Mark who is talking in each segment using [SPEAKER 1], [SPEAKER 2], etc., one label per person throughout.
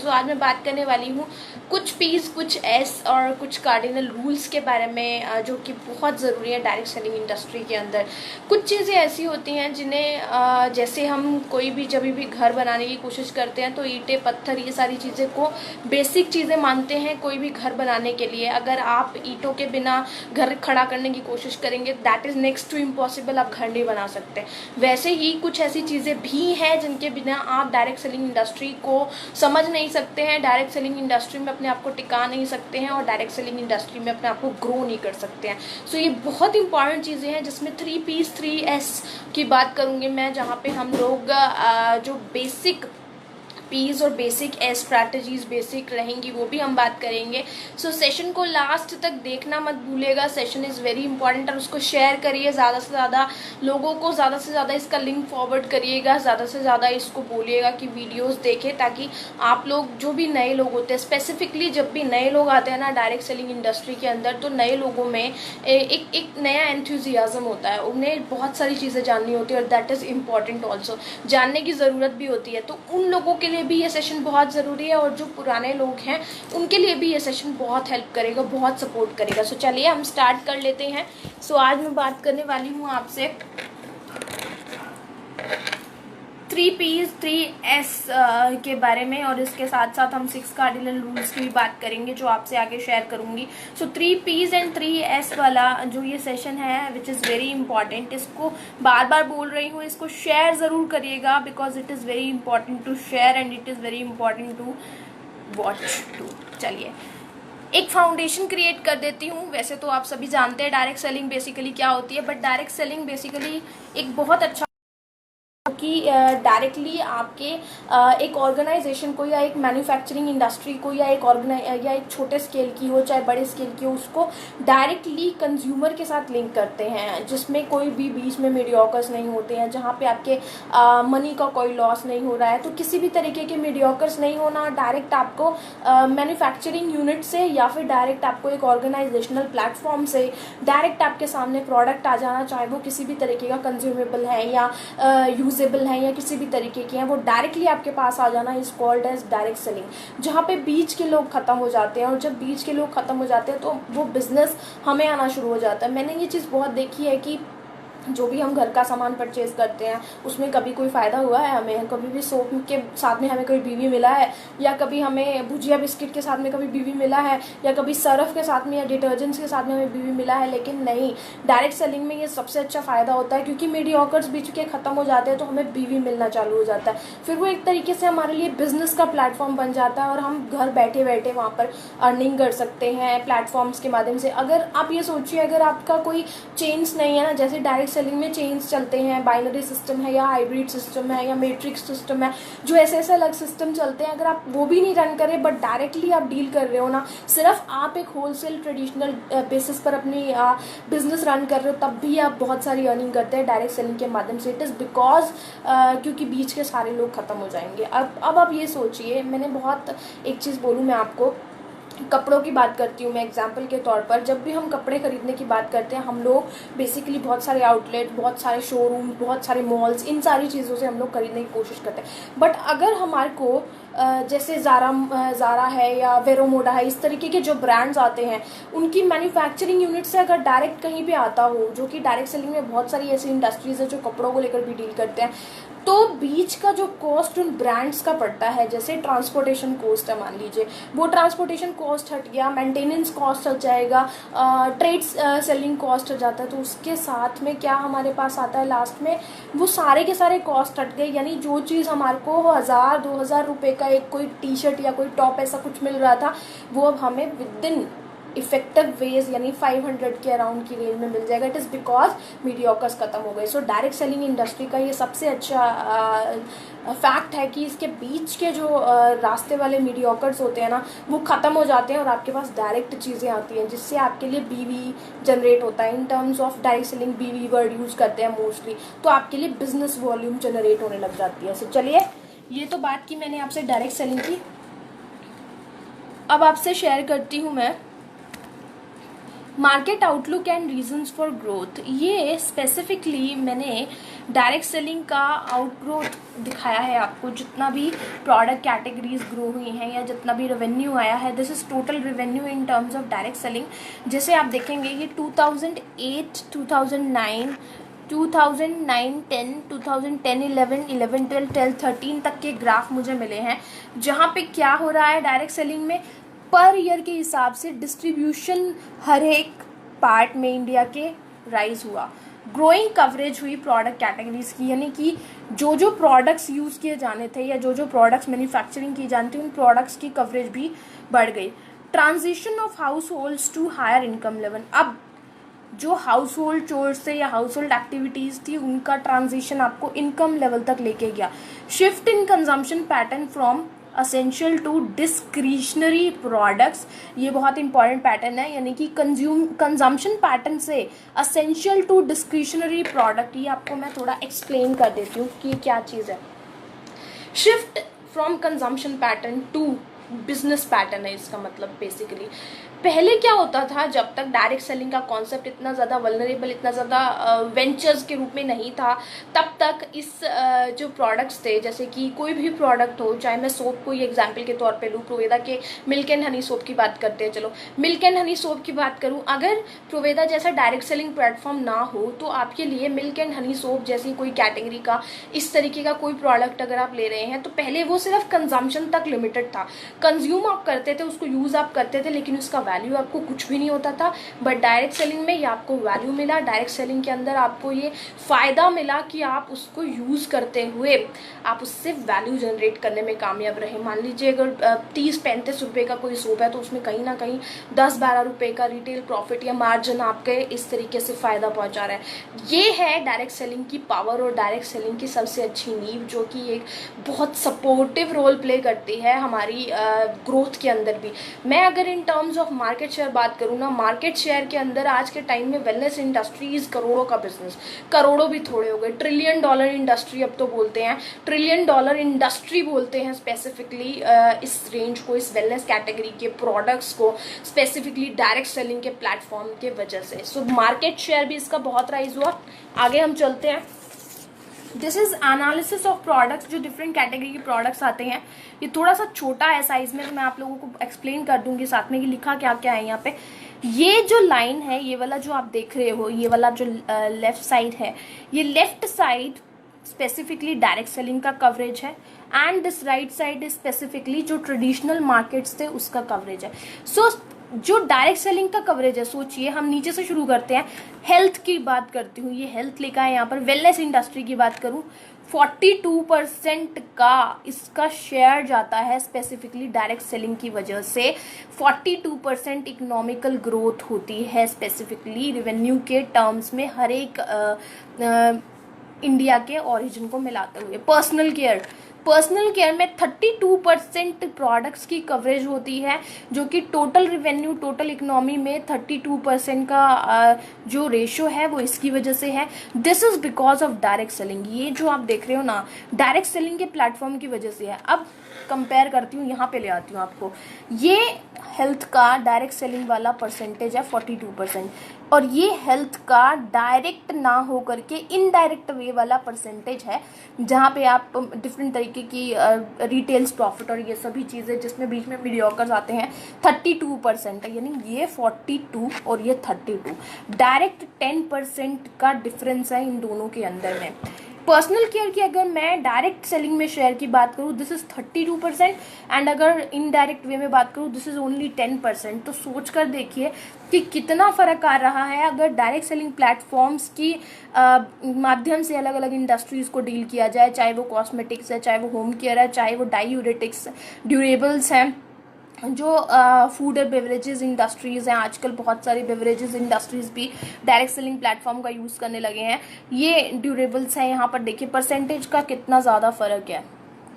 [SPEAKER 1] सो आज मैं बात करने वाली हूँ कुछ पीस, कुछ एस और कुछ कार्डिनल रूल्स के बारे में जो कि बहुत ज़रूरी है डायरेक्ट सेलिंग इंडस्ट्री के अंदर। कुछ चीज़ें ऐसी होती हैं जिन्हें जैसे हम कोई भी जब भी घर बनाने की कोशिश करते हैं तो ईंटें, पत्थर, ये सारी चीज़ें को बेसिक चीज़ें मानते हैं कोई भी घर बनाने के लिए। अगर आप ईंटों के बिना घर खड़ा करने की कोशिश करेंगे, that is next to impossible, आप घर नहीं बना सकते। वैसे ही कुछ ऐसी चीज़ें भी हैं जिनके बिना आप डायरेक्ट सेलिंग इंडस्ट्री को समझ नहीं सकते हैं, डायरेक्ट सेलिंग इंडस्ट्री में अपने आप को टिका नहीं सकते हैं और डायरेक्ट सेलिंग इंडस्ट्री में अपने आप को ग्रो नहीं कर सकते हैं। सो ये बहुत इंपॉर्टेंट चीज़ें हैं जिसमें 3Ps 3S की बात करूँगी मैं, जहाँ पे हम लोग जो बेसिक पीस और बेसिक स्ट्रैटेजीज बेसिक रहेंगी वो भी हम बात करेंगे। सो सेशन को लास्ट तक देखना मत भूलिएगा, सेशन इज़ वेरी इंपॉर्टेंट। और उसको शेयर करिए ज़्यादा से ज़्यादा लोगों को, ज़्यादा से ज़्यादा इसका लिंक फॉरवर्ड करिएगा, ज़्यादा से ज़्यादा इसको बोलिएगा कि वीडियोस देखें, ताकि आप लोग जो भी नए लोग होते हैं, स्पेसिफिकली जब भी नए लोग आते हैं ना डायरेक्ट सेलिंग इंडस्ट्री के अंदर, तो नए लोगों में एक नया एंथुजियाज्म होता है, उन्हें बहुत सारी चीज़ें जाननी होती है और दैट इज़ इम्पॉर्टेंट ऑल्सो, जानने की ज़रूरत भी होती है। तो उन लोगों के लिए भी ये सेशन बहुत ज़रूरी है और जो पुराने लोग हैं उनके लिए भी ये सेशन बहुत हेल्प करेगा, बहुत सपोर्ट करेगा। सो चलिए हम स्टार्ट कर लेते हैं। सो आज मैं बात करने वाली हूँ आपसे 3Ps 3S के बारे में और इसके साथ साथ हम 6 कार्डिनल रूल्स की भी बात करेंगे जो आपसे आगे शेयर करूंगी। सो 3Ps एंड 3S वाला जो ये सेशन है विच इज़ वेरी इंपॉर्टेंट, इसको बार बार बोल रही हूँ, इसको शेयर ज़रूर करिएगा because it is very important to share and it is very important to watch too. चलिए एक फाउंडेशन क्रिएट कर देती हूँ। वैसे तो आप सभी जानते हैं डायरेक्ट सेलिंग बेसिकली क्या होती है, बट डायरेक्ट सेलिंग बेसिकली एक बहुत अच्छा कि डायरेक्टली आपके एक ऑर्गेनाइजेशन को या एक मैन्युफैक्चरिंग इंडस्ट्री को या एक छोटे स्केल की हो चाहे बड़े स्केल की हो, उसको डायरेक्टली कंज्यूमर के साथ लिंक करते हैं, जिसमें कोई भी बीच में मीडियोकर्स नहीं होते हैं, जहाँ पे आपके मनी का कोई लॉस नहीं हो रहा है। तो किसी भी तरीके के मीडियोकर्स नहीं होना, डायरेक्ट आपको मैन्युफैक्चरिंग यूनिट से या फिर डायरेक्ट आपको एक ऑर्गेनाइजेशनल प्लेटफॉर्म से डायरेक्ट आपके सामने प्रोडक्ट आ जाना, चाहे वो किसी भी तरीके का कंज्यूमेबल है या यूजेबल है या किसी भी तरीके के हैं, वो डायरेक्टली आपके पास आ जाना is called as direct selling. जहाँ पे बीच के लोग खत्म हो जाते हैं और जब बीच के लोग खत्म हो जाते हैं तो वो बिजनेस हमें आना शुरू हो जाता है। मैंने ये चीज़ बहुत देखी है कि जो भी हम घर का सामान परचेज करते हैं उसमें कभी कोई फ़ायदा हुआ है हमें, कभी भी सोप के साथ में हमें कोई बीवी मिला है, या कभी हमें भुजिया बिस्किट के साथ में कभी बीवी मिला है, या कभी सर्फ के साथ में या डिटर्जेंट्स के साथ में हमें बीवी मिला है। लेकिन नहीं, डायरेक्ट सेलिंग में ये सबसे अच्छा फ़ायदा होता है क्योंकि मीडियोकर्स बीच के ख़त्म हो जाते हैं तो हमें बीवी मिलना चालू हो जाता है। फिर वो एक तरीके से हमारे लिए बिजनेस का प्लेटफॉर्म बन जाता है और हम घर बैठे बैठे वहाँ पर अर्निंग कर सकते हैं प्लेटफॉर्म्स के माध्यम से। अगर आप ये सोचिए, अगर आपका कोई चेंज नहीं है ना, जैसे डायरेक्ट सेलिंग में चेंज चलते हैं, बाइनरी सिस्टम है या हाइब्रिड सिस्टम है या मैट्रिक्स सिस्टम है, जो ऐसे अलग सिस्टम चलते हैं, अगर आप वो भी नहीं रन करें बट डायरेक्टली आप डील कर रहे हो ना, सिर्फ आप एक होलसेल ट्रेडिशनल बेसिस पर अपनी बिजनेस रन कर रहे हो, तब भी आप बहुत सारी अर्निंग करते हैं डायरेक्ट सेलिंग के माध्यम से। इट इज़ बिकॉज क्योंकि बीच के सारे लोग खत्म हो जाएंगे। अब आप ये सोचिए, मैंने बहुत एक चीज़ बोलूँ मैं आपको, कपड़ों की बात करती हूँ मैं एग्जाम्पल के तौर पर। जब भी हम कपड़े खरीदने की बात करते हैं, हम लोग बेसिकली बहुत सारे आउटलेट, बहुत सारे शोरूम, बहुत सारे मॉल्स, इन सारी चीज़ों से हम लोग खरीदने की कोशिश करते हैं। बट अगर हमारे को जैसे ज़ारा है या वेरोमोडा है, इस तरीके के जो ब्रांड्स आते हैं, उनकी मैन्युफैक्चरिंग यूनिट से अगर डायरेक्ट कहीं पे आता हो, जो कि डायरेक्ट सेलिंग में बहुत सारी ऐसी इंडस्ट्रीज़ है जो कपड़ों को लेकर भी डील करते हैं, तो बीच का जो कॉस्ट उन ब्रांड्स का पड़ता है, जैसे ट्रांसपोर्टेशन कॉस्ट है मान लीजिए, वो ट्रांसपोर्टेशन कॉस्ट हट गया, मेंटेनेंस कॉस्ट हट जाएगा, ट्रेड सेलिंग कॉस्ट हट जाता है, तो उसके साथ में क्या हमारे पास आता है लास्ट में, वो सारे के सारे कॉस्ट हट गए। यानी जो चीज़ हमारे को 1000-2000 रुपये का एक कोई टी शर्ट या कोई टॉप ऐसा कुछ मिल रहा था, वो अब हमें विद इन इफेक्टिव वेज यानी 500 के अराउंड की रेंज में मिल जाएगा। इट इज़ बिकॉज मीडियोकर्स खत्म हो गए। सो डायरेक्ट सेलिंग इंडस्ट्री का ये सबसे अच्छा फैक्ट है कि इसके बीच के जो रास्ते वाले मीडियोकर्स होते हैं ना, वो ख़त्म हो जाते हैं और आपके पास डायरेक्ट चीज़ें आती हैं, जिससे आपके लिए बीवी जनरेट होता है। इन टर्म्स ऑफ डायरेक्ट सेलिंग बीवी वर्ड यूज़ करते हैं मोस्टली, तो आपके लिए बिजनेस वॉल्यूम जनरेट होने लग जाती है। सो चलिए, ये तो बात की मैंने आपसे डायरेक्ट सेलिंग की। अब आपसे शेयर करती हूँ मैं market outlook and reasons for growth, ये स्पेसिफिकली मैंने डायरेक्ट सेलिंग का आउटग्रोथ दिखाया है आपको। जितना भी प्रोडक्ट कैटेगरीज ग्रो हुई हैं या जितना भी रेवेन्यू आया है, this is total revenue in terms of direct selling. जैसे आप देखेंगे ये 2008, 2009, 2009, 10, 2010, 11, 11, 12, 12, 13 तक के ग्राफ मुझे मिले हैं, जहाँ पे क्या हो रहा है डायरेक्ट सेलिंग में पर ईयर के हिसाब से डिस्ट्रीब्यूशन हर एक पार्ट में इंडिया के राइज हुआ। ग्रोइंग कवरेज हुई प्रोडक्ट कैटेगरीज की, यानी कि जो जो प्रोडक्ट्स यूज़ किए जाने थे या जो जो प्रोडक्ट्स मैन्युफैक्चरिंग की जानी थी, उन प्रोडक्ट्स की कवरेज भी बढ़ गई। Transition of house holds to higher income level, अब जो हाउस होल्ड चोर्स थे या हाउस होल्ड एक्टिविटीज़ थी, उनका ट्रांजिशन आपको इनकम लेवल तक लेके गया। Shift in consumption pattern from essential to discretionary products, ये बहुत इंपॉर्टेंट पैटर्न है, यानी कि कंजम्पशन पैटर्न से असेंशियल टू डिस्क्रिशनरी प्रोडक्ट। ये आपको मैं थोड़ा एक्सप्लेन कर देती हूँ कि क्या चीज़ है। Shift from consumption pattern to business pattern है इसका मतलब। बेसिकली पहले क्या होता था, जब तक डायरेक्ट सेलिंग का कॉन्सेप्ट इतना ज़्यादा वल्नरेबल, इतना ज़्यादा वेंचर्स के रूप में नहीं था, तब तक इस जो प्रोडक्ट्स थे, जैसे कि कोई भी प्रोडक्ट हो, चाहे मैं सोप को ही एग्जांपल के तौर पे लूँ, प्रोवेदा के मिल्क एंड हनी सोप की बात करते हैं, चलो मिल्क एंड हनी सोप की बात करूँ, अगर प्रोवेदा जैसा डायरेक्ट सेलिंग प्लेटफॉर्म ना हो तो आपके लिए मिल्क एंड हनी सोप जैसी कोई कैटेगरी का इस तरीके का कोई प्रोडक्ट अगर आप ले रहे हैं, तो पहले वो सिर्फ कंजम्पशन तक लिमिटेड था। कंज्यूम आप करते थे, उसको यूज़ आप करते थे, लेकिन उसका वैल्यू आपको कुछ भी नहीं होता था। बट डायरेक्ट सेलिंग में ये आपको वैल्यू मिला, डायरेक्ट सेलिंग के अंदर आपको ये फ़ायदा मिला कि आप उसको यूज़ करते हुए आप उससे वैल्यू जनरेट करने में कामयाब रहे। मान लीजिए अगर 30-35 रुपये का कोई सोप है, तो उसमें कहीं ना कहीं 10-12 रुपये का रिटेल प्रॉफिट या मार्जिन आपके इस तरीके से फ़ायदा पहुँचा रहा है। ये है डायरेक्ट सेलिंग की पावर और डायरेक्ट सेलिंग की सबसे अच्छी नींव, जो कि एक बहुत सपोर्टिव रोल प्ले करती है हमारी ग्रोथ के अंदर भी। मैं अगर इन टर्म्स ऑफ मार्केट शेयर बात करूँ ना, मार्केट शेयर के अंदर आज के टाइम में वेलनेस इंडस्ट्रीज करोड़ों का बिजनेस, करोड़ों भी थोड़े हो गए, $1 ट्रिलियन इंडस्ट्री अब तो बोलते हैं, $1 ट्रिलियन इंडस्ट्री बोलते हैं स्पेसिफिकली इस रेंज को, इस वेलनेस कैटेगरी के प्रोडक्ट्स को स्पेसिफिकली डायरेक्ट सेलिंग के प्लेटफॉर्म के वजह से। सो मार्केट शेयर भी इसका बहुत राइज हुआ। आगे हम चलते हैं। This is analysis of products, जो डिफरेंट कैटेगरी के प्रोडक्ट्स आते हैं। ये थोड़ा सा छोटा है साइज में, तो मैं आप लोगों को एक्सप्लेन कर दूंगी साथ में कि लिखा क्या क्या है यहाँ पे। ये जो लाइन है, ये वाला जो आप देख रहे हो, ये वाला जो लेफ्ट साइड है, ये left side specifically direct selling का कवरेज है, and this right side is specifically जो ट्रेडिशनल मार्केट्स थे उसका कवरेज है। सो जो डायरेक्ट सेलिंग का कवरेज है, सोचिए हम नीचे से शुरू करते हैं। हेल्थ की बात करती हूँ, ये हेल्थ लिखा है यहाँ पर। वेलनेस इंडस्ट्री की बात करूँ, 42% का इसका शेयर जाता है स्पेसिफिकली डायरेक्ट सेलिंग की वजह से। 42% इकोनॉमिकल ग्रोथ होती है स्पेसिफिकली रेवेन्यू के टर्म्स में, हर एक इंडिया के ओरिजिन को मिलाते हुए। पर्सनल केयर में 32% प्रोडक्ट्स की कवरेज होती है, जो कि टोटल रेवेन्यू, टोटल इकोनॉमी में 32% का जो रेशो है वो इसकी वजह से है। This is because of direct selling. ये जो आप देख रहे हो ना, डायरेक्ट सेलिंग के प्लेटफॉर्म की वजह से है। अब कंपेयर करती हूँ, यहाँ पे ले आती हूँ आपको। ये हेल्थ का डायरेक्ट सेलिंग वाला परसेंटेज है 42%, और ये हेल्थ का डायरेक्ट ना हो करके इनडायरेक्ट वे वाला परसेंटेज है, जहाँ पे आप डिफरेंट तरीके की रिटेल्स प्रॉफिट और ये सभी चीज़ें जिसमें बीच में मीडियोकर्स आते हैं, 32% है। यानी ये 42 और ये 32, डायरेक्ट 10% का डिफरेंस है इन दोनों के अंदर में। पर्सनल केयर की अगर मैं डायरेक्ट सेलिंग में शेयर की बात करूँ, दिस इज 32%, एंड अगर इनडायरेक्ट वे में बात करूँ, दिस इज ओनली 10%। तो सोच कर देखिए कि कितना फर्क आ रहा है अगर डायरेक्ट सेलिंग प्लेटफॉर्म्स की माध्यम से अलग अलग इंडस्ट्रीज को डील किया जाए, चाहे वो कॉस्मेटिक्स है, चाहे वो होम केयर है, चाहे वो डाईयूरेटिक्स, ड्यूरेबल्स हैं, जो फूड और बेवरेजेस इंडस्ट्रीज़ हैं। आजकल बहुत सारी बेवरेजेस इंडस्ट्रीज़ भी डायरेक्ट सेलिंग प्लेटफॉर्म का यूज़ करने लगे हैं। ये ड्यूरेबल्स हैं, यहाँ पर देखिए परसेंटेज का कितना ज़्यादा फ़र्क है,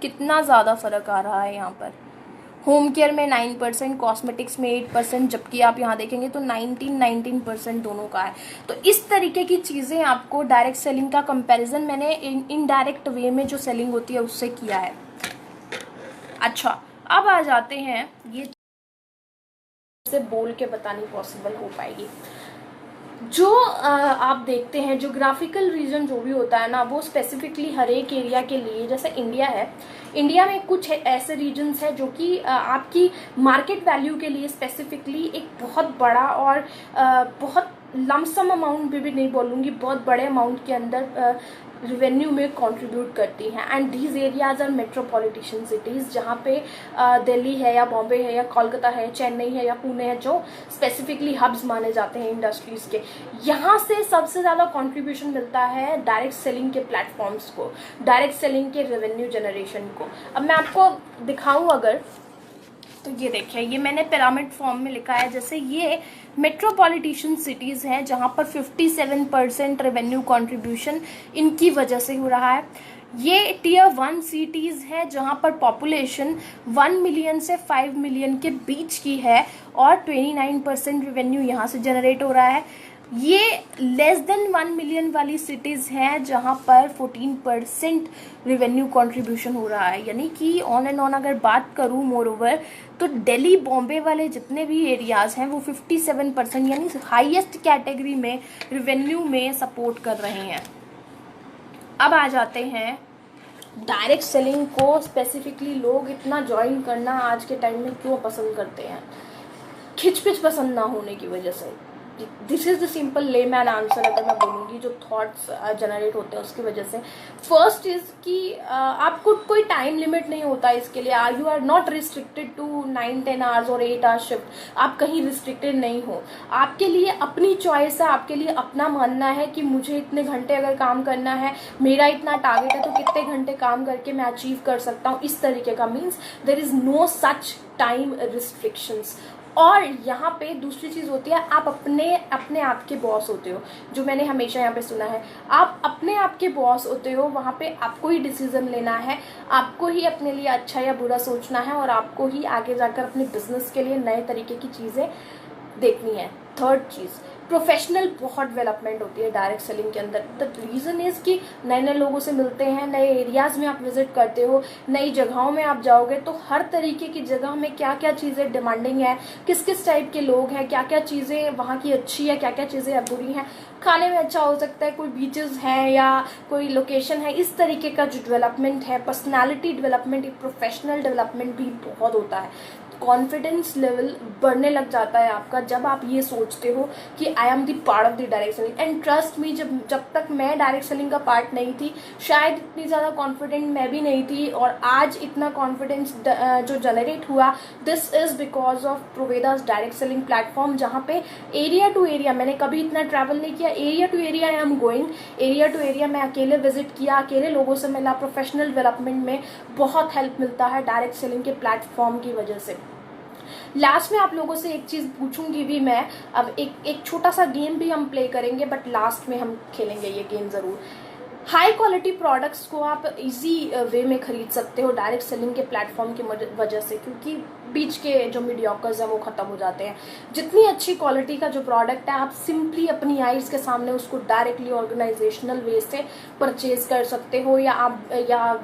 [SPEAKER 1] कितना ज़्यादा फ़र्क आ रहा है यहाँ पर। होम केयर में 9%, कॉस्मेटिक्स में 8%, जबकि आप यहाँ देखेंगे तो 19% दोनों का है। तो इस तरीके की चीज़ें आपको डायरेक्ट सेलिंग का कंपैरिजन मैंने इनडायरेक्ट वे में जो सेलिंग होती है उससे किया है। अच्छा, अब आ जाते हैं ये से बोल के बतानी पॉसिबल हो पाएगी। जो आप देखते हैं ज्योग्राफिकल रीजन जो भी होता है ना, वो स्पेसिफिकली हर एक एरिया के लिए, जैसे इंडिया है, इंडिया में कुछ ऐसे रीजन्स हैं जो कि आपकी मार्केट वैल्यू के लिए स्पेसिफिकली एक बहुत बड़ा और बहुत लमसम अमाउंट भी नहीं बोलूँगी, बहुत बड़े अमाउंट के अंदर रेवेन्यू में कंट्रीब्यूट करती हैं। And these areas are metropolitan cities, जहाँ पे दिल्ली है या बॉम्बे है या कोलकाता है, चेन्नई है या पुणे है, जो स्पेसिफिकली हब्स माने जाते हैं इंडस्ट्रीज़ के। यहाँ से सबसे ज़्यादा कंट्रीब्यूशन मिलता है डायरेक्ट सेलिंग के प्लेटफॉर्म्स को, डायरेक्ट सेलिंग के रेवेन्यू जनरेशन को। अब मैं आपको दिखाऊँ अगर, तो ये देखिए, ये मैंने पिरामिड फॉर्म में लिखा है। जैसे ये मेट्रोपॉलिटिशन सिटीज़ हैं जहाँ पर 57% रेवेन्यू कंट्रीब्यूशन इनकी वजह से हो रहा है। ये टियर 1 सिटीज़ हैं जहाँ पर पॉपुलेशन 1 मिलियन से 5 मिलियन के बीच की है और 29% रेवेन्यू यहाँ से जनरेट हो रहा है। ये लेस देन 1 मिलियन वाली सिटीज़ हैं जहाँ पर 14% रेवेन्यू कंट्रीब्यूशन हो रहा है। यानी कि ऑन एंड ऑन अगर बात करूँ मोर ओवर, तो दिल्ली बॉम्बे वाले जितने भी एरियाज़ हैं वो 57% यानी हाईएस्ट कैटेगरी में रेवेन्यू में सपोर्ट कर रहे हैं। अब आ जाते हैं डायरेक्ट सेलिंग को स्पेसिफिकली लोग इतना ज्वाइन करना आज के टाइम में क्यों पसंद करते हैं? खिचपिच पसंद ना होने की वजह से। This is the simple layman answer अगर मैं बोलूँगी, जो थॉट्स जनरेट होते हैं उसकी वजह से। फर्स्ट इज कि आपको कोई टाइम लिमिट नहीं होता इसके लिए। You are not restricted to 9-10 hours और 8 आवर्स शिफ्ट। आप कहीं रिस्ट्रिक्टेड नहीं हो। आपके लिए अपनी चॉइस है, आपके लिए अपना मानना है कि मुझे इतने घंटे अगर काम करना है, मेरा इतना टारगेट है, तो कितने घंटे काम करके मैं अचीव कर सकता हूँ, इस तरीके का। Means there is no such time restrictions. और यहाँ पे दूसरी चीज़ होती है, आप अपने आप के बॉस होते हो, जो मैंने हमेशा यहाँ पे सुना है। आप अपने आप के बॉस होते हो, वहाँ पे आपको ही डिसीजन लेना है, आपको ही अपने लिए अच्छा या बुरा सोचना है, और आपको ही आगे जाकर अपने बिजनेस के लिए नए तरीके की चीज़ें देखनी है। थर्ड चीज़, प्रोफेशनल बहुत डेवलपमेंट होती है डायरेक्ट सेलिंग के अंदर। द रीज़न इज़ कि नए नए लोगों से मिलते हैं, नए एरियाज़ में आप विजिट करते हो, नई जगहों में आप जाओगे, तो हर तरीके की जगह में क्या क्या चीज़ें डिमांडिंग है, किस किस टाइप के लोग हैं, क्या क्या चीज़ें वहाँ की अच्छी है, क्या क्या चीज़ें बुरी हैं। खाने में अच्छा हो सकता है, कोई बीचेस हैं या कोई लोकेशन है, इस तरीके का जो डेवलपमेंट है, पर्सनालिटी डेवलपमेंट, प्रोफेशनल डेवलपमेंट भी बहुत होता है। कॉन्फिडेंस लेवल बढ़ने लग जाता है आपका जब आप ये सोचते हो कि I am the part of the direct selling. And trust me, जब तक मैं डायरेक्ट सेलिंग का पार्ट नहीं थी, शायद इतनी ज़्यादा कॉन्फिडेंट मैं भी नहीं थी। और आज इतना कॉन्फिडेंस जो जनरेट हुआ, this is because of Proveda's direct selling platform, जहाँ पे एरिया टू एरिया, मैंने कभी इतना ट्रैवल नहीं किया, area to area I am going, area to area मैं अकेले विजिट किया, अकेले लोगों से मिला। प्रोफेशनल डेवलपमेंट में बहुत हेल्प मिलता है डायरेक्ट सेलिंग के प्लेटफॉर्म की वजह से। लास्ट में आप लोगों से एक चीज़ पूछूंगी भी मैं। अब एक छोटा सा गेम भी हम प्ले करेंगे, बट लास्ट में हम खेलेंगे ये गेम ज़रूर। हाई क्वालिटी प्रोडक्ट्स को आप इजी वे में खरीद सकते हो डायरेक्ट सेलिंग के प्लेटफॉर्म की वजह से, क्योंकि बीच के जो मीडियोकर्स हैं वो ख़त्म हो जाते हैं। जितनी अच्छी क्वालिटी का जो प्रोडक्ट है, आप सिंपली अपनी आइज़ के सामने उसको डायरेक्टली ऑर्गेनाइजेशनल वे से परचेज कर सकते हो, या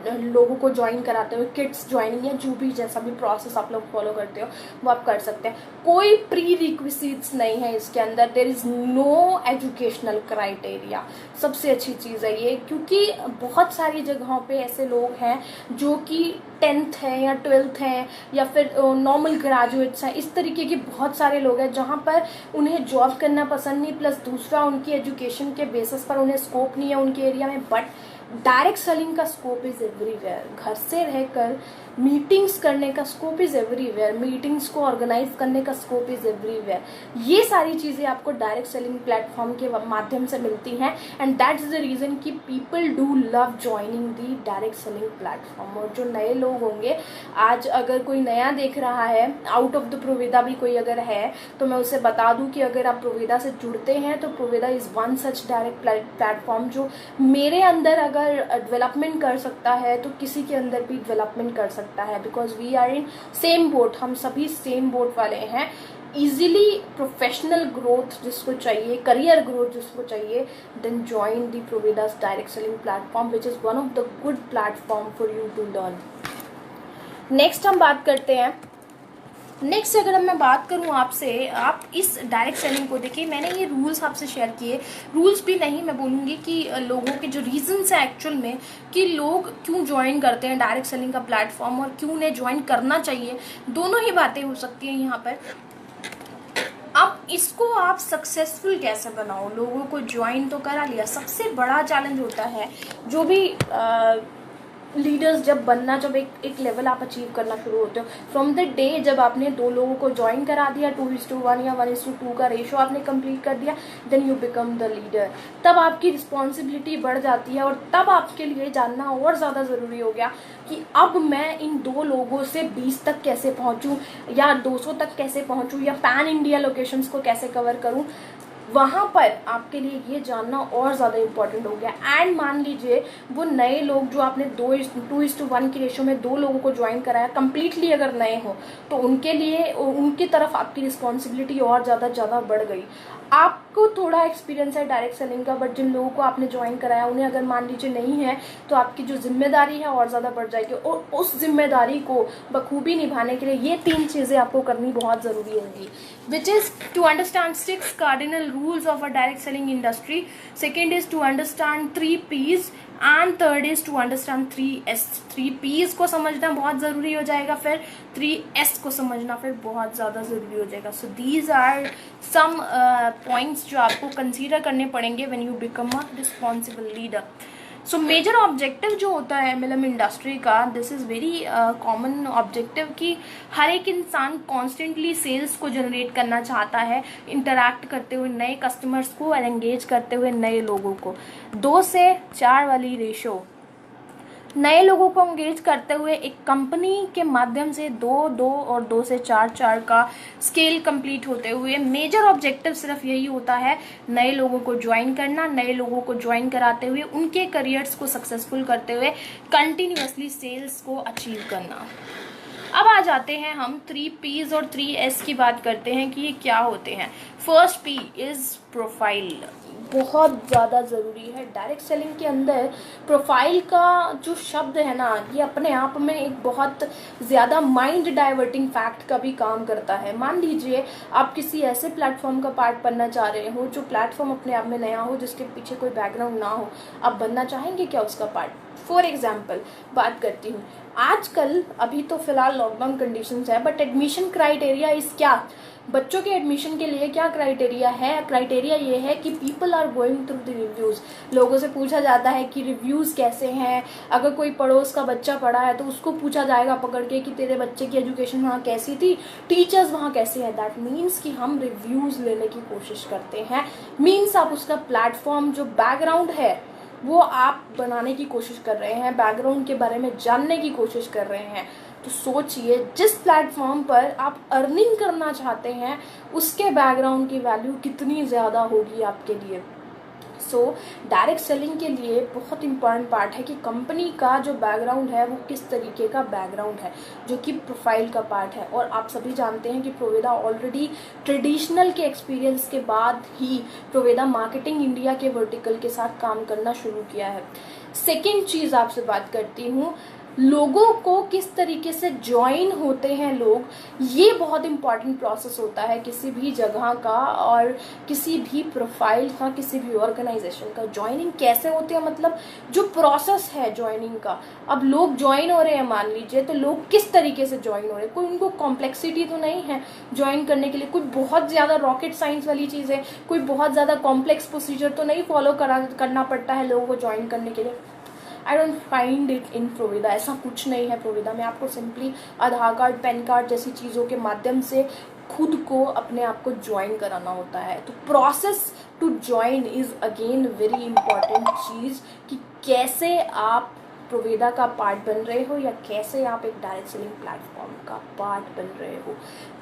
[SPEAKER 1] लोगों को ज्वाइन कराते हो, किड्स ज्वाइनिंग या जो भी जैसा भी प्रोसेस आप लोग फॉलो करते हो वो आप कर सकते हैं। कोई प्री रिक्विजिट्स नहीं है इसके अंदर, there is no educational criteria. सबसे अच्छी चीज़ है ये, क्योंकि बहुत सारी जगहों पे ऐसे लोग हैं जो कि 10th हैं या 12th हैं या फिर नॉर्मल ग्रेजुएट्स हैं, इस तरीके के बहुत सारे लोग हैं जहाँ पर उन्हें जॉब करना पसंद नहीं, प्लस दूसरा उनकी एजुकेशन के बेसिस पर उन्हें स्कोप नहीं है उनके एरिया में। बट डायरेक्ट सेलिंग का स्कोप इज़ एवरीवेयर। घर से रहकर मीटिंग्स करने का स्कोप इज़ एवरीवेयर, मीटिंग्स को ऑर्गेनाइज करने का स्कोप इज़ एवरीवेयर। ये सारी चीज़ें आपको डायरेक्ट सेलिंग प्लेटफॉर्म के माध्यम से मिलती हैं, and that is the reason कि people do love joining the direct selling platform. और जो नए लोग होंगे, आज अगर कोई नया देख रहा है, आउट ऑफ द प्रोवेदा भी कोई अगर है, तो मैं उसे बता दूं कि अगर आप प्रोवेदा से जुड़ते हैं तो Proveda is one such direct platform जो मेरे अंदर अगर डेवलपमेंट कर सकता है तो किसी के अंदर भी डेवलपमेंट कर सकता है, because we are in same boat. हम सभी सेम बोट वाले हैं। इजीली प्रोफेशनल ग्रोथ जिसको चाहिए, करियर ग्रोथ जिसको चाहिए, then join the Proveda's direct selling platform which is one of the good platform for you to learn. Next हम बात करते हैं नेक्स्ट अगर अब मैं बात करूं आपसे, आप इस डायरेक्ट सेलिंग को देखिए, मैंने ये रूल्स आपसे शेयर किए, रूल्स भी नहीं, मैं बोलूँगी कि लोगों के जो रीजंस है एक्चुअल में कि लोग क्यों ज्वाइन करते हैं डायरेक्ट सेलिंग का प्लेटफॉर्म और क्यों उन्हें ज्वाइन करना चाहिए, दोनों ही बातें हो सकती हैं यहाँ पर। अब इसको आप सक्सेसफुल कैसे बनाओ, लोगों को ज्वाइन तो करा लिया, सबसे बड़ा चैलेंज होता है जो भी लीडर्स जब एक लेवल आप अचीव करना शुरू होते हो, फ्रॉम द डे जब आपने 2 लोगों को ज्वाइन करा दिया, 2:1 या 1:2 का रेशो आपने कंप्लीट कर दिया, then you become the leader. तब आपकी रिस्पॉन्सिबिलिटी बढ़ जाती है और तब आपके लिए जानना और ज़्यादा ज़रूरी हो गया कि अब मैं इन 2 लोगों से 20 तक कैसे पहुंचूं या 200 तक कैसे पहुंचूं या पैन इंडिया लोकेशंस को कैसे कवर करूं। वहां पर आपके लिए ये जानना और ज़्यादा इम्पोर्टेंट हो गया। एंड मान लीजिए वो नए लोग जो आपने 2:1 की रेशो में 2 लोगों को ज्वाइन कराया, कंप्लीटली अगर नए हो तो उनके लिए उनकी तरफ आपकी रिस्पॉन्सिबिलिटी और ज़्यादा बढ़ गई। आपको थोड़ा एक्सपीरियंस है डायरेक्ट सेलिंग का, बट जिन लोगों को आपने ज्वाइन कराया उन्हें अगर मान लीजिए नहीं है तो आपकी जो जिम्मेदारी है और ज़्यादा बढ़ जाएगी, और उस जिम्मेदारी को बखूबी निभाने के लिए ये 3 चीज़ें आपको करनी बहुत ज़रूरी होगी, which is to understand 6 cardinal rules of a direct selling industry, second is to understand 3 P's and third is to understand 3 S। 3 P's को समझना बहुत ज़रूरी हो जाएगा, फिर 3 S को समझना फिर बहुत ज़्यादा ज़रूरी हो जाएगा। So these are some points जो आपको कंसीडर करने पड़ेंगे when you become a responsible leader. So major objective जो होता है MLM इंडस्ट्री का, this is very common objective कि हर एक इंसान कॉन्स्टेंटली सेल्स को जनरेट करना चाहता है, इंटरैक्ट करते हुए नए कस्टमर्स को और एंगेज करते हुए नए लोगों को। 2 से 4 वाली रेशो, नए लोगों को एंगेज करते हुए एक कंपनी के माध्यम से 2 और 2 से 4 का स्केल कंप्लीट होते हुए मेजर ऑब्जेक्टिव सिर्फ यही होता है, नए लोगों को ज्वाइन करना, नए लोगों को ज्वाइन कराते हुए उनके करियर्स को सक्सेसफुल करते हुए कंटिन्यूअसली सेल्स को अचीव करना। अब आ जाते हैं हम 3 P's और 3 S की बात करते हैं कि ये क्या होते हैं। फर्स्ट P इज़ प्रोफाइल, बहुत ज़्यादा ज़रूरी है डायरेक्ट सेलिंग के अंदर। प्रोफाइल का जो शब्द है ना, ये अपने आप में एक बहुत ज़्यादा माइंड डाइवर्टिंग फैक्ट का भी काम करता है। मान लीजिए आप किसी ऐसे प्लेटफॉर्म का पार्ट बनना चाह रहे हो जो प्लेटफॉर्म अपने आप में नया हो, जिसके पीछे कोई बैकग्राउंड ना हो, आप बनना चाहेंगे क्या उसका पार्ट? फॉर एग्जाम्पल बात करती हूँ, आजकल अभी तो फिलहाल लॉकडाउन कंडीशंस है, बट एडमिशन क्राइटेरिया इज क्या? बच्चों के एडमिशन के लिए क्या क्राइटेरिया है? क्राइटेरिया ये है कि people are going through the reviews. लोगों से पूछा जाता है कि रिव्यूज़ कैसे हैं। अगर कोई पड़ोस का बच्चा पढ़ा है तो उसको पूछा जाएगा पकड़ के कि तेरे बच्चे की एजुकेशन वहाँ कैसी थी, टीचर्स वहाँ कैसे हैं। दैट मीन्स कि हम रिव्यूज़ लेने की कोशिश करते हैं। मीन्स आप उसका प्लेटफॉर्म जो बैकग्राउंड है वो आप बनाने की कोशिश कर रहे हैं, बैकग्राउंड के बारे में जानने की कोशिश कर रहे हैं। तो सोचिए, जिस प्लेटफॉर्म पर आप अर्निंग करना चाहते हैं उसके बैकग्राउंड की वैल्यू कितनी ज़्यादा होगी आपके लिए। सो डायरेक्ट सेलिंग के लिए बहुत इंपॉर्टेंट पार्ट है कि कंपनी का जो बैकग्राउंड है वो किस तरीके का बैकग्राउंड है, जो कि प्रोफाइल का पार्ट है। और आप सभी जानते हैं कि प्रोवेदा ऑलरेडी ट्रेडिशनल के एक्सपीरियंस के बाद ही प्रोवेदा मार्केटिंग इंडिया के वर्टिकल के साथ काम करना शुरू किया है। सेकेंड चीज़ आपसे बात करती हूँ, लोगों को किस तरीके से ज्वाइन होते हैं लोग, ये बहुत इंपॉर्टेंट प्रोसेस होता है किसी भी जगह का और किसी भी प्रोफाइल का, किसी भी ऑर्गेनाइजेशन का। ज्वाइनिंग कैसे होती है, मतलब जो प्रोसेस है ज्वाइनिंग का। अब लोग ज्वाइन हो रहे हैं मान लीजिए, तो लोग किस तरीके से ज्वाइन हो रहे हैं, कोई उनको कॉम्प्लेक्सिटी तो नहीं है ज्वाइन करने के लिए, कोई बहुत ज़्यादा रॉकेट साइंस वाली चीज़ है, कोई बहुत ज़्यादा कॉम्प्लेक्स प्रोसीजर तो नहीं फॉलो करना पड़ता है लोगों को ज्वाइन करने के लिए। I don't find it in Proveda, ऐसा कुछ नहीं है प्रोवेदा में। आपको simply Aadhaar card, PAN card जैसी चीज़ों के माध्यम से खुद को अपने आप को ज्वाइन कराना होता है। तो process to join is again very important चीज़ कि कैसे आप प्रोवेदा का पार्ट बन रहे हो या कैसे आप एक डायरेक्ट सेलिंग प्लेटफॉर्म का पार्ट बन रहे हो।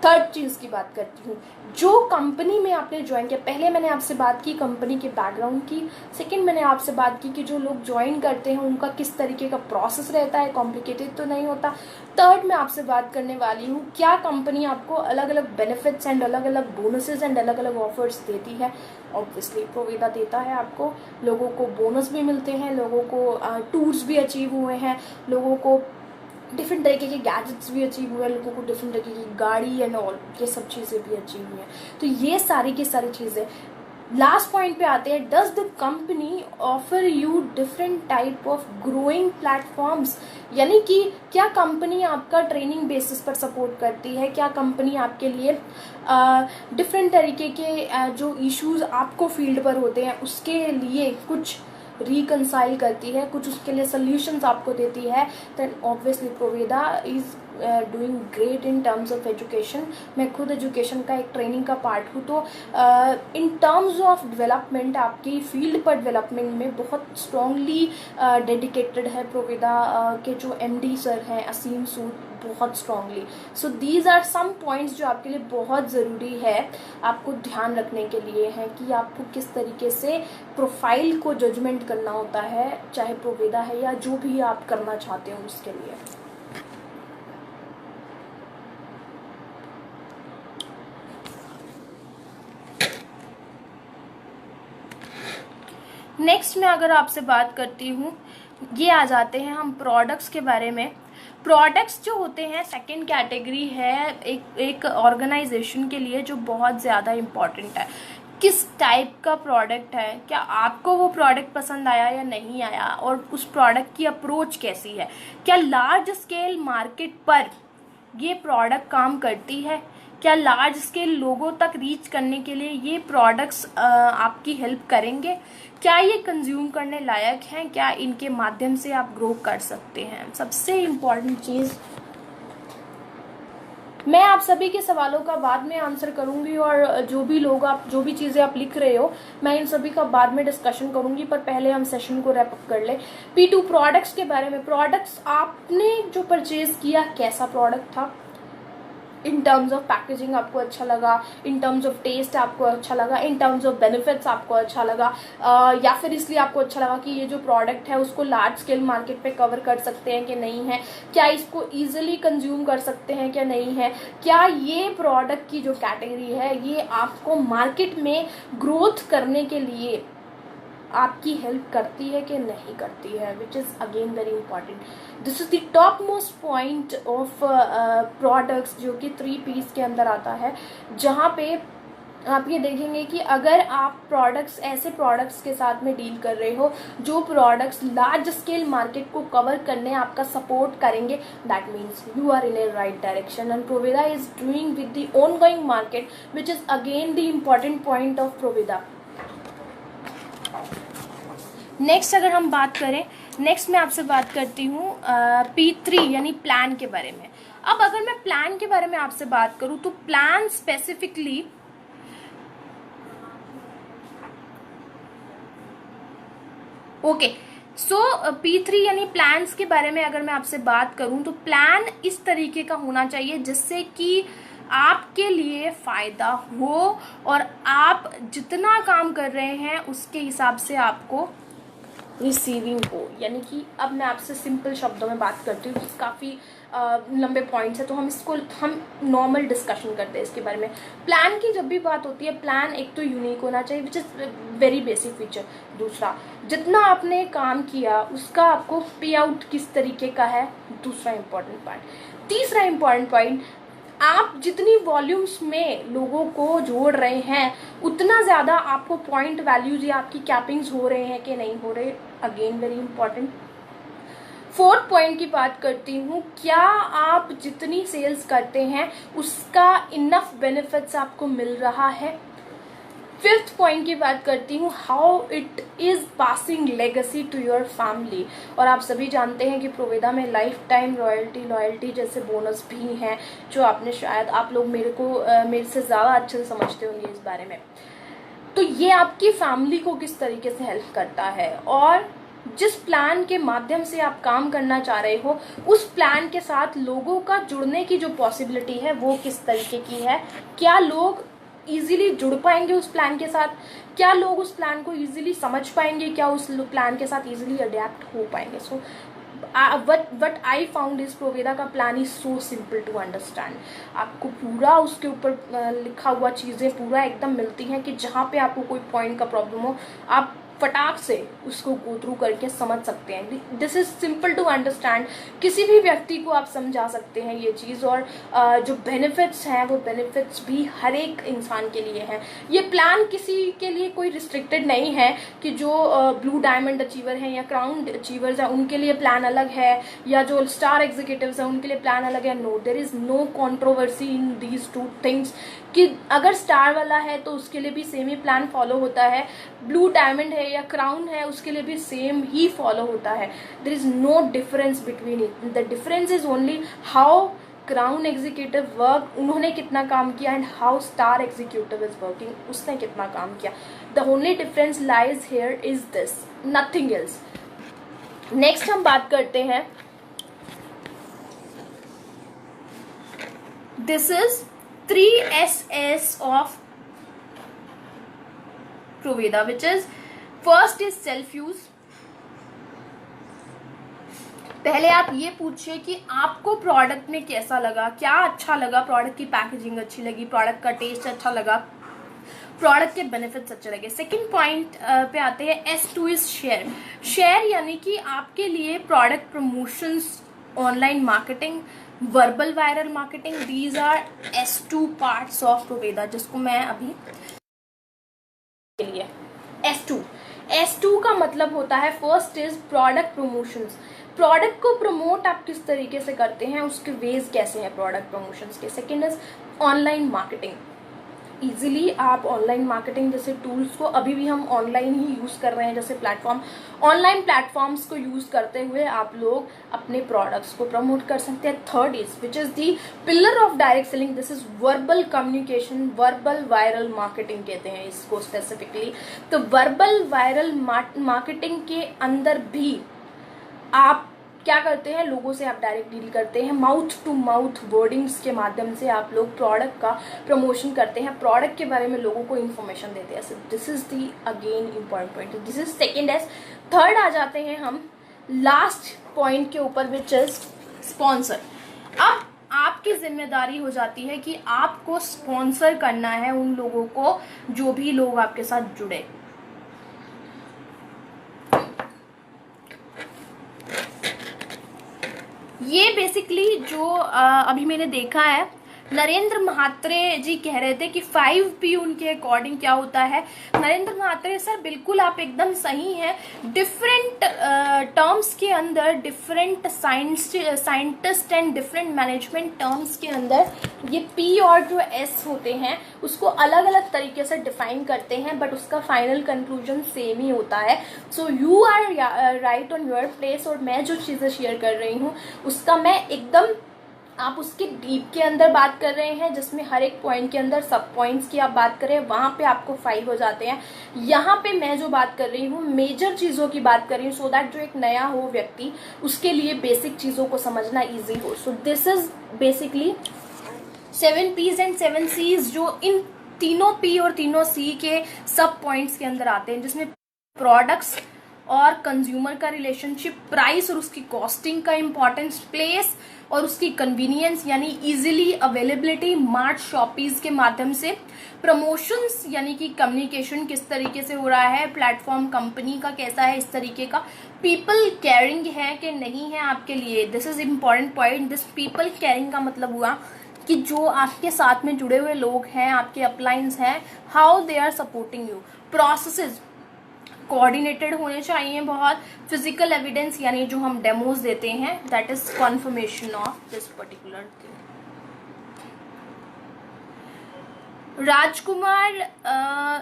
[SPEAKER 1] थर्ड चीज़ की बात करती हूँ, जो कंपनी में आपने ज्वाइन किया। पहले मैंने आपसे बात की कंपनी के बैकग्राउंड की, सेकंड मैंने आपसे बात की कि जो लोग ज्वाइन करते हैं उनका किस तरीके का प्रोसेस रहता है, कॉम्प्लिकेटेड तो नहीं होता। थर्ड मैं आपसे बात करने वाली हूँ, क्या कंपनी आपको अलग अलग बेनिफिट्स एंड अलग अलग बोनसेस एंड अलग अलग ऑफर्स देती है। ऑब्वियसली प्रोवेदा देता है आपको, लोगों को बोनस भी मिलते हैं, लोगों को टूर्स भी अचीव हुए हैं, लोगों को डिफरेंट तरीके के गैजेट्स भी अचीव हुए लोगों को, डिफरेंट तरीके की गाड़ी एंड ऑल, ये सब चीज़ें भी अचीव हुई हैं। तो ये सारी की सारी चीज़ें। लास्ट पॉइंट पे आते हैं, does the company offer you different type of growing platforms, यानी कि क्या कंपनी आपका ट्रेनिंग बेसिस पर सपोर्ट करती है, क्या कंपनी आपके लिए डिफरेंट तरीके के जो इश्यूज आपको फील्ड पर होते हैं उसके लिए कुछ रिकनसाइल करती है, कुछ उसके लिए सोल्यूशंस आपको देती है, then obviously Proveda is doing great in terms of education. मैं खुद एजुकेशन का एक ट्रेनिंग का पार्ट हूँ, तो इन टर्म्स ऑफ डेवलपमेंट, आपकी फील्ड पर डेवलपमेंट में बहुत स्ट्रांगली डेडिकेटेड है प्रोवेदा के जो MD सर हैं असीम सूद, बहुत strongly. So these are some points जो आपके लिए बहुत ज़रूरी है आपको ध्यान रखने के लिए हैं कि आपको किस तरीके से प्रोफाइल को जजमेंट करना होता है, चाहे प्रोवेदा है या जो भी आप करना चाहते हो उसके लिए। नेक्स्ट में अगर आपसे बात करती हूँ, ये आ जाते हैं हम प्रोडक्ट्स के बारे में। प्रोडक्ट्स जो होते हैं सेकंड कैटेगरी है एक ऑर्गेनाइजेशन के लिए जो बहुत ज़्यादा इम्पॉर्टेंट है। किस टाइप का प्रोडक्ट है, क्या आपको वो प्रोडक्ट पसंद आया या नहीं आया, और उस प्रोडक्ट की अप्रोच कैसी है, क्या लार्ज स्केल मार्केट पर ये प्रोडक्ट काम करती है, क्या लार्ज स्केल लोगों तक रीच करने के लिए ये प्रोडक्ट्स आपकी हेल्प करेंगे, क्या ये कंज्यूम करने लायक हैं, क्या इनके माध्यम से आप ग्रो कर सकते हैं। सबसे इम्पॉर्टेंट चीज़, मैं आप सभी के सवालों का बाद में आंसर करूंगी, और जो भी चीज़ें आप लिख रहे हो मैं इन सभी का बाद में डिस्कशन करूंगी, पर पहले हम सेशन को रैप अप कर ले। P2 प्रोडक्ट्स के बारे में। प्रोडक्ट्स आपने जो परचेज किया कैसा प्रोडक्ट था, इन टर्म्स ऑफ पैकेजिंग आपको अच्छा लगा, इन टर्म्स ऑफ टेस्ट आपको अच्छा लगा, इन टर्म्स ऑफ बेनिफिट्स आपको अच्छा लगा, या फिर इसलिए आपको अच्छा लगा कि ये जो प्रोडक्ट है उसको लार्ज स्केल मार्केट पे कवर कर सकते हैं कि नहीं है, क्या इसको ईजिली कंज्यूम कर सकते हैं क्या नहीं है, क्या ये प्रोडक्ट की जो कैटेगरी है ये आपको मार्केट में ग्रोथ करने के लिए आपकी हेल्प करती है कि नहीं करती है, which is again very important. This is the top most point of products जो कि 3 P's के अंदर आता है, जहाँ पे आप ये देखेंगे कि अगर आप ऐसे प्रोडक्ट्स के साथ में डील कर रहे हो जो प्रोडक्ट्स लार्ज स्केल मार्केट को कवर करने आपका सपोर्ट करेंगे, that means you are in a right direction, and Proveda is doing with the ongoing market, which is again the important point of Proveda. Next अगर हम बात करें, नेक्स्ट मैं आपसे बात करती हूँ P3 यानी प्लान के बारे में। अब अगर मैं प्लान के बारे में आपसे बात करूँ तो प्लान स्पेसिफिकली P3 यानी प्लान्स के बारे में अगर मैं आपसे बात करूं तो प्लान इस तरीके का होना चाहिए जिससे कि आपके लिए फ़ायदा हो और आप जितना काम कर रहे हैं उसके हिसाब से आपको रिसीविंग हो। यानी कि अब मैं आपसे सिंपल शब्दों में बात करती हूँ, काफ़ी लंबे पॉइंट्स है तो हम नॉर्मल डिस्कशन करते हैं इसके बारे में। प्लान की जब भी बात होती है, प्लान एक तो यूनिक होना चाहिए which is very basic feature. दूसरा, जितना आपने काम किया उसका आपको पे आउट किस तरीके का है, दूसरा इंपॉर्टेंट पॉइंट। तीसरा इंपॉर्टेंट पॉइंट, आप जितनी वॉल्यूम्स में लोगों को जोड़ रहे हैं उतना ज़्यादा आपको पॉइंट वैल्यूज या आपकी कैपिंग्स हो रहे हैं कि नहीं हो रहे, again very important. Fourth point की बात करती हूँ, क्या आप जितनी सेल्स करते हैं उसका इनफ बेनिफिट्स आपको मिल रहा है। फिफ्थ पॉइंट की बात करती हूँ, how it is passing legacy to your family. और आप सभी जानते हैं कि प्रोवेदा में लाइफ टाइम लॉयल्टी जैसे बोनस भी हैं जो आपने शायद आप लोग मेरे से ज़्यादा अच्छे से समझते होंगे इस बारे में। तो ये आपकी फैमिली को किस तरीके से हेल्प करता है, और जिस प्लान के माध्यम से आप काम करना चाह रहे हो उस प्लान के साथ लोगों का जुड़ने की जो पॉसिबिलिटी है वो किस तरीके की है, क्या लोग इजीली जुड़ पाएंगे उस प्लान के साथ, क्या लोग उस प्लान को इजीली समझ पाएंगे, क्या उस प्लान के साथ इजीली अडेप्ट हो पाएंगे। So what I found is प्रोवेदा का plan is so simple to understand. आपको पूरा उसके ऊपर लिखा हुआ चीज़ें पूरा एकदम मिलती हैं कि जहाँ पे आपको कोई पॉइंट का प्रॉब्लम हो आप फटाक से उसको गो थ्रू करके समझ सकते हैं। This is simple to understand, किसी भी व्यक्ति को आप समझा सकते हैं ये चीज़। और जो बेनिफिट्स हैं वो बेनिफिट्स भी हर एक इंसान के लिए हैं। ये प्लान किसी के लिए कोई रिस्ट्रिक्टेड नहीं है कि जो ब्लू डायमंड अचीवर हैं या क्राउन अचीवर्स हैं उनके लिए प्लान अलग है, या जो स्टार एग्जीक्यूटिव्स हैं उनके लिए प्लान अलग है। No, there is no controversy in these two things कि अगर स्टार वाला है तो उसके लिए भी सेम ही प्लान फॉलो होता है, ब्लू डायमंड है या क्राउन है उसके लिए भी सेम ही फॉलो होता है। There is no difference between it. The difference is only how crown executive work, उन्होंने कितना काम किया, and how star executive is working, उसने कितना काम किया। The only difference lies here is this, nothing else. Next हम बात करते हैं, this is 3SS of Proveda, which is first is self use। पहले आप ये पूछिए कि आपको प्रोडक्ट में कैसा लगा, क्या अच्छा लगा, प्रोडक्ट की पैकेजिंग अच्छी लगी, प्रोडक्ट का टेस्ट अच्छा लगा, प्रोडक्ट के बेनिफिट्स अच्छे लगे। सेकंड पॉइंट पे आते हैं, S2 इज शेयर। शेयर यानी कि आपके लिए product promotions, online marketing, verbal viral marketing, these are S2 parts of प्रोवेदा, जिसको मैं अभी के लिए S2 का मतलब होता है, first is product promotions. Product को प्रमोट आप किस तरीके से करते हैं, उसके वेज कैसे हैं प्रोडक्ट प्रमोशंस के। Second is online marketing. Easily आप ऑनलाइन मार्केटिंग जैसे टूल्स को अभी भी हम ऑनलाइन ही यूज़ कर रहे हैं, जैसे प्लेटफॉर्म, ऑनलाइन प्लेटफॉर्म्स को यूज़ करते हुए आप लोग अपने प्रोडक्ट्स को प्रमोट कर सकते हैं। Third is which is the pillar of direct selling, this is verbal communication, verbal viral marketing कहते हैं इसको स्पेसिफिकली। तो वर्बल वायरल मार्केटिंग के अंदर भी आप क्या करते हैं, लोगों से आप डायरेक्ट डील करते हैं, माउथ टू माउथ वर्डिंग्स के माध्यम से आप लोग प्रोडक्ट का प्रमोशन करते हैं, प्रोडक्ट के बारे में लोगों को इन्फॉर्मेशन देते हैं। So this is the again important point, this is second S. Third आ जाते हैं हम लास्ट पॉइंट के ऊपर, विच इज स्पॉन्सर। अब आपकी जिम्मेदारी हो जाती है कि आपको स्पॉन्सर करना है उन लोगों को जो भी लोग आपके साथ जुड़े। ये बेसिकली जो अभी मैंने देखा है, नरेंद्र म्हात्रे जी कह रहे थे कि 5P उनके अकॉर्डिंग क्या होता है। नरेंद्र म्हात्रे सर बिल्कुल आप एकदम सही हैं। डिफरेंट टर्म्स के अंदर, different scientist and different management terms के अंदर ये P और जो S होते हैं उसको अलग अलग तरीके से डिफाइन करते हैं, बट उसका फाइनल कंक्लूजन सेम ही होता है। So you are right on your place. और मैं जो चीज़ें शेयर कर रही हूँ उसका मैं एकदम, आप उसके डीप के अंदर बात कर रहे हैं जिसमें हर एक पॉइंट के अंदर सब पॉइंट्स की आप बात करें, वहां पे आपको 5 हो जाते हैं। यहाँ पे मैं जो बात कर रही हूँ मेजर चीज़ों की बात कर रही हूँ, सो दैट जो एक नया हो व्यक्ति उसके लिए बेसिक चीज़ों को समझना ईजी हो। सो this is basically 7 P's and 7 C's जो इन तीनों P और तीनों C के सब पॉइंट्स के अंदर आते हैं, जिसमें प्रोडक्ट्स और कंज्यूमर का रिलेशनशिप, प्राइस और उसकी कॉस्टिंग का इंपॉर्टेंस, प्लेस और उसकी कन्वीनियंस यानी इजीली अवेलेबिलिटी, मार्ट शॉपीज के माध्यम से, प्रमोशंस यानी कि कम्युनिकेशन किस तरीके से हो रहा है, प्लेटफॉर्म कंपनी का कैसा है, इस तरीके का, पीपल केयरिंग है कि नहीं है आपके लिए। This is important point. This people caring का मतलब हुआ कि जो आपके साथ में जुड़े हुए लोग हैं, आपके अपलाइंस हैं, how they are supporting you. Processes coordinated होने चाहिए बहुत। फिजिकल एविडेंस यानी जो हम डेमोज देते हैं, that is confirmation of this particular thing. Rajkumar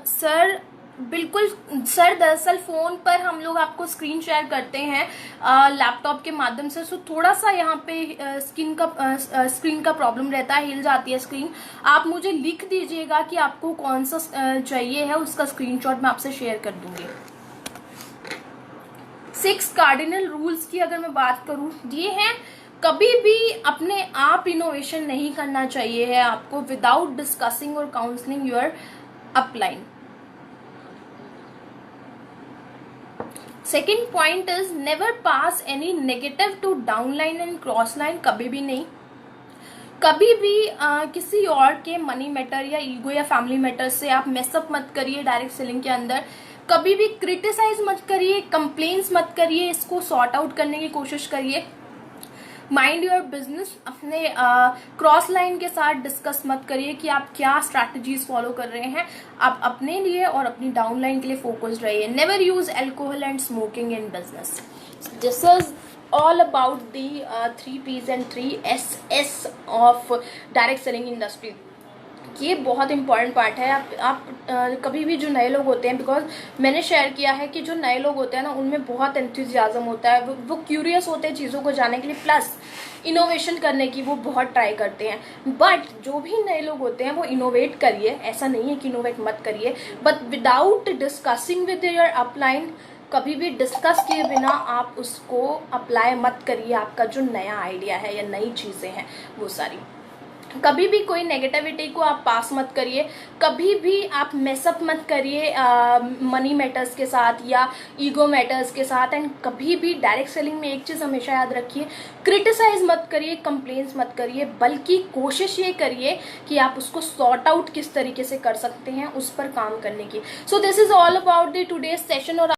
[SPEAKER 1] sir बिल्कुल सर, दरअसल फोन पर हम लोग आपको स्क्रीन शेयर करते हैं लैपटॉप के माध्यम से, सो थोड़ा सा यहाँ पे स्क्रीन का प्रॉब्लम रहता है, हिल जाती है स्क्रीन। आप मुझे लिख दीजिएगा कि आपको कौन सा चाहिए है, उसका स्क्रीनशॉट मैं आपसे शेयर कर दूंगी। 6 कार्डिनल रूल्स की अगर मैं बात करूं, ये हैं, कभी भी अपने आप इनोवेशन नहीं करना चाहिए है आपको विदाउट डिस्कसिंग और counselling your upline. Second point is never pass any negative to downline and cross line, कभी भी नहीं। कभी भी किसी और के मनी मैटर या ईगो या फैमिली मैटर से आप मेसअप मत करिए डायरेक्ट सेलिंग के अंदर। कभी भी क्रिटिसाइज मत करिए, कंप्लेन्स मत करिए, इसको सॉर्ट आउट करने की कोशिश करिए। माइंड योर बिजनेस, अपने क्रॉस लाइन के साथ डिस्कस मत करिए कि आप क्या स्ट्रैटेजीज फॉलो कर रहे हैं। आप अपने लिए और अपनी डाउन लाइन के लिए फोकस्ड रहिए। Never use alcohol and smoking in business. This is all about the 3 P's and 3 SS of direct selling industry। ये बहुत इंपॉर्टेंट पार्ट है। आप कभी भी जो नए लोग होते हैं, बिकॉज मैंने शेयर किया है कि जो नए लोग होते हैं ना, उनमें बहुत एंथुजियाज्म होता है, वो क्यूरियस होते हैं चीज़ों को जानने के लिए, प्लस इनोवेशन करने की वो बहुत ट्राई करते हैं। बट जो भी नए लोग होते हैं वो इनोवेट करिए, ऐसा नहीं है कि इनोवेट मत करिए, but without discussing with your upline, कभी भी डिस्कस किए बिना आप उसको अप्लाई मत करिए। आपका जो नया आइडिया है या नई चीज़ें हैं वो सारी, कभी भी कोई नेगेटिविटी को आप पास मत करिए, कभी भी आप मेसअप मत करिए मनी मैटर्स के साथ या ईगो मैटर्स के साथ। एंड कभी भी डायरेक्ट सेलिंग में एक चीज़ हमेशा याद रखिए, क्रिटिसाइज मत करिए, कंप्लेंट्स मत करिए, बल्कि कोशिश ये करिए कि आप उसको सॉर्ट आउट किस तरीके से कर सकते हैं, उस पर काम करने की। सो this is all about the today's session. और